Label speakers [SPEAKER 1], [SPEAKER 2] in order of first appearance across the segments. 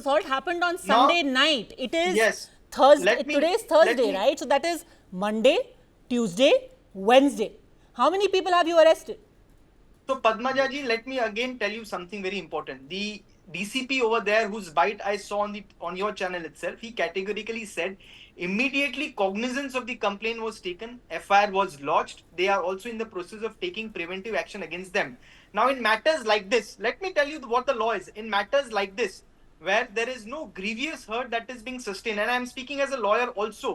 [SPEAKER 1] assault happened on
[SPEAKER 2] Now-
[SPEAKER 1] Sunday night. It is
[SPEAKER 2] Yes.
[SPEAKER 1] Thursday.
[SPEAKER 2] Let me-
[SPEAKER 1] Today is
[SPEAKER 2] let
[SPEAKER 1] Thursday,
[SPEAKER 2] me-
[SPEAKER 1] right? So that is Monday, Tuesday, Wednesday. How many people have you arrested?
[SPEAKER 2] So Padmaja ji, let me again tell you something very important. The DCP over there, whose bite I saw on your channel itself, he categorically said immediately cognizance of the complaint was taken, FIR was lodged. They are also in the process of taking preventive action against them. Now, in matters like this, let me tell you what the law is. In matters like this, where there is no grievous hurt that is being sustained, and I am speaking as a lawyer also,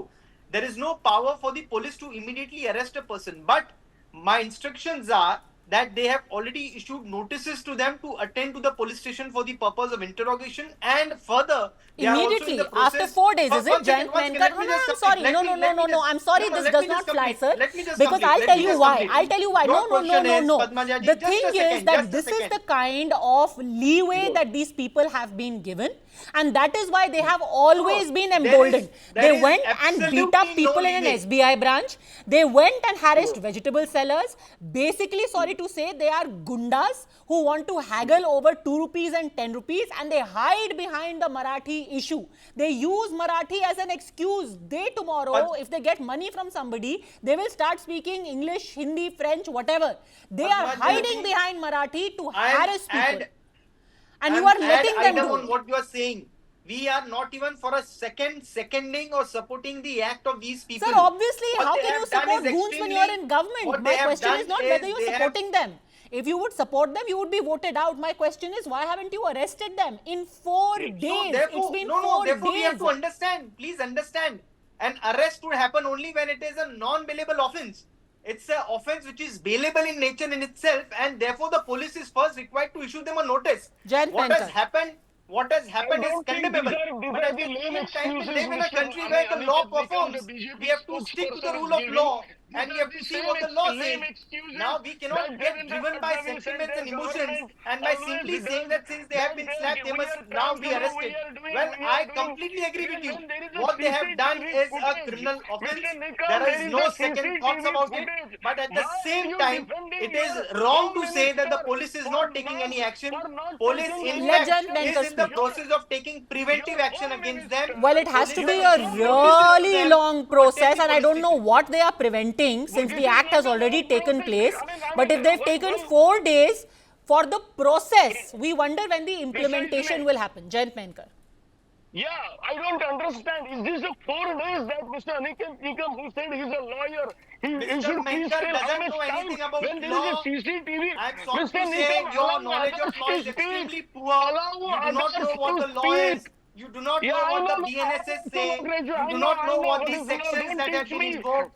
[SPEAKER 2] there is no power for the police to immediately arrest a person. But my instructions are that they have already issued notices to them to attend to the police station for the purpose of interrogation, and further they are also in
[SPEAKER 1] Immediately,
[SPEAKER 2] the process.
[SPEAKER 1] after 4 days, is it,
[SPEAKER 2] One second,
[SPEAKER 1] Jayant
[SPEAKER 2] one second,
[SPEAKER 1] Menkar?
[SPEAKER 2] let me
[SPEAKER 1] No,
[SPEAKER 2] just
[SPEAKER 1] I'm
[SPEAKER 2] complete.
[SPEAKER 1] sorry.
[SPEAKER 2] Let
[SPEAKER 1] No,
[SPEAKER 2] me-
[SPEAKER 1] no,
[SPEAKER 2] let
[SPEAKER 1] no,
[SPEAKER 2] me
[SPEAKER 1] no,
[SPEAKER 2] just-
[SPEAKER 1] I'm sorry.
[SPEAKER 2] no,
[SPEAKER 1] This
[SPEAKER 2] let
[SPEAKER 1] does
[SPEAKER 2] me just
[SPEAKER 1] not fly,
[SPEAKER 2] complete.
[SPEAKER 1] sir.
[SPEAKER 2] Let me just
[SPEAKER 1] Because
[SPEAKER 2] complete.
[SPEAKER 1] I'll
[SPEAKER 2] Let
[SPEAKER 1] tell
[SPEAKER 2] me
[SPEAKER 1] you
[SPEAKER 2] just
[SPEAKER 1] why.
[SPEAKER 2] complete.
[SPEAKER 1] I'll tell you why.
[SPEAKER 2] Your
[SPEAKER 1] No, no, no,
[SPEAKER 2] question
[SPEAKER 1] no,
[SPEAKER 2] is,
[SPEAKER 1] no.
[SPEAKER 2] Padmaja ji,
[SPEAKER 1] The
[SPEAKER 2] just a
[SPEAKER 1] thing
[SPEAKER 2] second,
[SPEAKER 1] is that
[SPEAKER 2] just a
[SPEAKER 1] this is
[SPEAKER 2] second.
[SPEAKER 1] the kind of leeway that these people have been given, and that is why they have always been emboldened.
[SPEAKER 2] there
[SPEAKER 1] They
[SPEAKER 2] is
[SPEAKER 1] went and beat up
[SPEAKER 2] absolutely no
[SPEAKER 1] people in an
[SPEAKER 2] leeway.
[SPEAKER 1] SBI branch. They went and harassed vegetable sellers. Basically, sorry to say, they are gundas who want to haggle over 2 rupees and 10 rupees, and they hide behind the Marathi issue. They use Marathi as an excuse. They tomorrow, if they get money from somebody, they will start speaking English, Hindi, French, whatever. They are
[SPEAKER 2] Padmaja
[SPEAKER 1] hiding
[SPEAKER 2] ji,
[SPEAKER 1] behind Marathi to
[SPEAKER 2] I'm-
[SPEAKER 1] harass people. And you
[SPEAKER 2] I'm
[SPEAKER 1] are letting
[SPEAKER 2] ad
[SPEAKER 1] them
[SPEAKER 2] idem
[SPEAKER 1] do
[SPEAKER 2] on
[SPEAKER 1] it.
[SPEAKER 2] what you are saying. We are not even for a second seconding or supporting the act of these people.
[SPEAKER 1] Sir, obviously,
[SPEAKER 2] What
[SPEAKER 1] how
[SPEAKER 2] they
[SPEAKER 1] can you
[SPEAKER 2] have done
[SPEAKER 1] support
[SPEAKER 2] is
[SPEAKER 1] goons when you are in government?
[SPEAKER 2] what
[SPEAKER 1] My
[SPEAKER 2] they have
[SPEAKER 1] question
[SPEAKER 2] done
[SPEAKER 1] is not
[SPEAKER 2] is
[SPEAKER 1] whether you're
[SPEAKER 2] they have-
[SPEAKER 1] supporting them. If you would support them, you would be voted out. My question is, why haven't you arrested them in 4 days?
[SPEAKER 2] So therefore,
[SPEAKER 1] It's been
[SPEAKER 2] no,
[SPEAKER 1] 4
[SPEAKER 2] therefore we have
[SPEAKER 1] days.
[SPEAKER 2] to understand. Please understand. An arrest would happen only when it is a non-bailable offence. It's an offence which is bailable in nature in itself, and therefore the police is first required to issue them a notice.
[SPEAKER 1] Jayant
[SPEAKER 2] What has
[SPEAKER 1] Menkar.
[SPEAKER 2] happened? What has happened is
[SPEAKER 3] don't think
[SPEAKER 2] condemnable.
[SPEAKER 3] these
[SPEAKER 2] But
[SPEAKER 3] are
[SPEAKER 2] at
[SPEAKER 3] the
[SPEAKER 2] the
[SPEAKER 3] lame
[SPEAKER 2] same time, we
[SPEAKER 3] excuses
[SPEAKER 2] live in a
[SPEAKER 3] Mr.
[SPEAKER 2] country where the law
[SPEAKER 3] Aniket Nikam, the
[SPEAKER 2] performs.
[SPEAKER 3] BJP
[SPEAKER 2] We have to stick to the
[SPEAKER 3] spokesperson,
[SPEAKER 2] rule
[SPEAKER 3] is
[SPEAKER 2] of
[SPEAKER 3] giving.
[SPEAKER 2] law,
[SPEAKER 3] These
[SPEAKER 2] and we
[SPEAKER 3] are
[SPEAKER 2] have to
[SPEAKER 3] the
[SPEAKER 2] see
[SPEAKER 3] same
[SPEAKER 2] what the law says.
[SPEAKER 3] lame excuses
[SPEAKER 2] Now we cannot
[SPEAKER 3] that
[SPEAKER 2] get
[SPEAKER 3] Devendra
[SPEAKER 2] driven by
[SPEAKER 3] Fadnavis and
[SPEAKER 2] sentiments
[SPEAKER 3] their
[SPEAKER 2] and emotions,
[SPEAKER 3] government
[SPEAKER 2] and by
[SPEAKER 3] always
[SPEAKER 2] simply saying
[SPEAKER 3] does,
[SPEAKER 2] that since they have been slapped, they
[SPEAKER 3] we
[SPEAKER 2] must
[SPEAKER 3] are
[SPEAKER 2] now be
[SPEAKER 3] transgender,
[SPEAKER 2] arrested.
[SPEAKER 3] we
[SPEAKER 2] Well,
[SPEAKER 3] are
[SPEAKER 2] I
[SPEAKER 3] doing,
[SPEAKER 2] completely agree with you.
[SPEAKER 3] even when there is a
[SPEAKER 2] What they have done
[SPEAKER 3] CCTV
[SPEAKER 2] is a
[SPEAKER 3] footage.
[SPEAKER 2] criminal offense.
[SPEAKER 3] Mr. Nikam,
[SPEAKER 2] There
[SPEAKER 3] there
[SPEAKER 2] is
[SPEAKER 3] is
[SPEAKER 2] no
[SPEAKER 3] a
[SPEAKER 2] second thoughts
[SPEAKER 3] CCTV
[SPEAKER 2] about it.
[SPEAKER 3] footage.
[SPEAKER 2] But at the
[SPEAKER 3] Why are
[SPEAKER 2] same
[SPEAKER 3] you
[SPEAKER 2] time,
[SPEAKER 3] defending
[SPEAKER 2] it is
[SPEAKER 3] your
[SPEAKER 2] wrong
[SPEAKER 3] Home
[SPEAKER 2] to say that the
[SPEAKER 3] Minister
[SPEAKER 2] police is
[SPEAKER 3] for
[SPEAKER 2] not taking any
[SPEAKER 3] not-
[SPEAKER 2] action.
[SPEAKER 3] for not
[SPEAKER 2] Police,
[SPEAKER 3] taking
[SPEAKER 2] in
[SPEAKER 3] any
[SPEAKER 1] Let
[SPEAKER 2] fact,
[SPEAKER 1] Jayant
[SPEAKER 2] is
[SPEAKER 1] Menkar
[SPEAKER 2] in the
[SPEAKER 1] speak.
[SPEAKER 2] process of taking preventive
[SPEAKER 3] Your
[SPEAKER 2] action
[SPEAKER 3] Home
[SPEAKER 2] against
[SPEAKER 3] Minister.
[SPEAKER 2] them.
[SPEAKER 1] Well, it has to
[SPEAKER 2] Police
[SPEAKER 1] be
[SPEAKER 2] have
[SPEAKER 1] a
[SPEAKER 2] issued notices to
[SPEAKER 1] really
[SPEAKER 2] them
[SPEAKER 1] long
[SPEAKER 2] to
[SPEAKER 1] process,
[SPEAKER 2] attend
[SPEAKER 1] and
[SPEAKER 2] the
[SPEAKER 1] I don't
[SPEAKER 2] police
[SPEAKER 1] know
[SPEAKER 2] station.
[SPEAKER 1] what they are preventing since
[SPEAKER 3] this
[SPEAKER 1] the
[SPEAKER 3] is
[SPEAKER 1] act
[SPEAKER 3] not
[SPEAKER 1] has
[SPEAKER 3] a
[SPEAKER 1] already
[SPEAKER 3] long
[SPEAKER 1] taken
[SPEAKER 3] process.
[SPEAKER 1] place.
[SPEAKER 3] I
[SPEAKER 1] But if
[SPEAKER 3] mean,
[SPEAKER 1] they've
[SPEAKER 3] one-
[SPEAKER 1] taken
[SPEAKER 3] one-
[SPEAKER 1] 4 days for the process, we wonder when the implementation
[SPEAKER 3] Precisely.
[SPEAKER 1] will happen. Jayant Menkar.
[SPEAKER 3] Yeah, I don't understand. Is this the 4 days that Mr. Aniket Nikam, who said he's a lawyer, he
[SPEAKER 2] Mr.
[SPEAKER 3] should please
[SPEAKER 2] Menkar
[SPEAKER 3] tell how
[SPEAKER 2] doesn't
[SPEAKER 3] much
[SPEAKER 2] know
[SPEAKER 3] time
[SPEAKER 2] anything about
[SPEAKER 3] when there is
[SPEAKER 2] law.
[SPEAKER 3] a CCTV.
[SPEAKER 2] I'm sorry
[SPEAKER 3] Mr.
[SPEAKER 2] to say,
[SPEAKER 3] Nikam,
[SPEAKER 2] your
[SPEAKER 3] allow
[SPEAKER 2] knowledge of
[SPEAKER 3] others
[SPEAKER 2] law
[SPEAKER 3] to
[SPEAKER 2] is
[SPEAKER 3] speak.
[SPEAKER 2] extremely poor.
[SPEAKER 3] Allow
[SPEAKER 2] You do not
[SPEAKER 3] others
[SPEAKER 2] know what
[SPEAKER 3] to
[SPEAKER 2] the law is.
[SPEAKER 3] speak.
[SPEAKER 2] You do not
[SPEAKER 3] Yeah,
[SPEAKER 2] know
[SPEAKER 3] I
[SPEAKER 2] what
[SPEAKER 3] know
[SPEAKER 2] the
[SPEAKER 3] law.
[SPEAKER 2] BNSS
[SPEAKER 3] I
[SPEAKER 2] say.
[SPEAKER 3] know,
[SPEAKER 2] You do
[SPEAKER 3] I
[SPEAKER 2] not know
[SPEAKER 3] know
[SPEAKER 2] what
[SPEAKER 3] what
[SPEAKER 2] these
[SPEAKER 3] is law.
[SPEAKER 2] sections
[SPEAKER 3] Don't
[SPEAKER 2] that have
[SPEAKER 3] teach
[SPEAKER 2] been
[SPEAKER 3] me.
[SPEAKER 2] invoked.